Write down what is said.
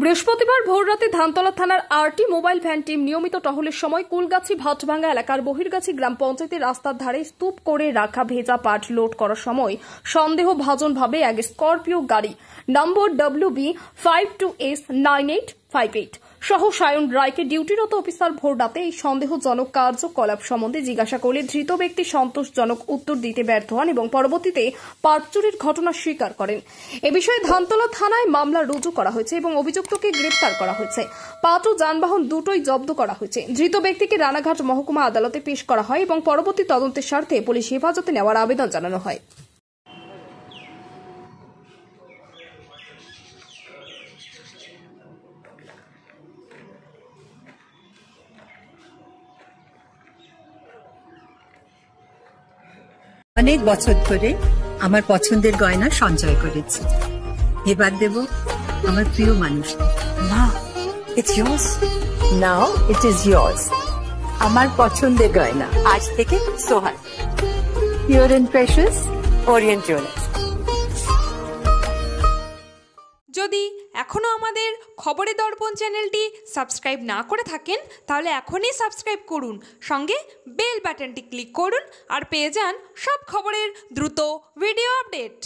বৃহস্পতিবার ভোররাতে ধানতলা থানার আরটি মোবাইল ভ্যান টিম নিয়মিত টহলের সময় কুলগাছি ভাটভাঙ্গা এলাকার বহির্গাছি গ্রাম পঞ্চায়েতের রাস্তার ধারে স্তূপ করে রাখা ভেজা পাট লোড করার সময় সন্দেহভাজনভাবে এক স্করপিও গাড়ি নম্বর WB52S9858 সহ সায়ন রায়কে ডিউটিরত অফিসার ভোররাতে এই সন্দেহজনক কার্যকলাপ সম্বন্ধে জিজ্ঞাসা করলে ধৃত ব্যক্তি সন্তোষজনক উত্তর দিতে ব্যর্থ হন এবং পরবর্তীতে পাট চুরির ঘটনা স্বীকার করেন। এ বিষয়ে ধানতলা থানায় মামলা রুজু করা হয়েছে এবং অভিযুক্তকে গ্রেফতার করা হয়েছে। পাট ও যানবাহন দুটোই জব্দ করা হয়েছে। ধৃত ব্যক্তিকে রানাঘাট মহকুমা আদালতে পেশ করা হয় এবং পরবর্তী তদন্তের স্বার্থে পুলিশ হেফাজতে নেওয়ার আবেদন জানানো হয়। অনেক বছর ধরে আমার পছন্দের গয়না সঞ্চয় করেছি। এবার দেব আমার প্রিয় মানুষ। না, it's yours. Now it is yours. আমার পছন্দের গয়না আজ থেকে সোহান, Pure and Precious, Orient Jewelers। যদি এখনও আমাদের খবরের দর্পণ চ্যানেলটি সাবস্ক্রাইব না করে থাকেন তাহলে এখনই সাবস্ক্রাইব করুন, সঙ্গে বেল বাটনটি ক্লিক করুন আর পেয়ে যান সব খবরের দ্রুত ভিডিও আপডেট।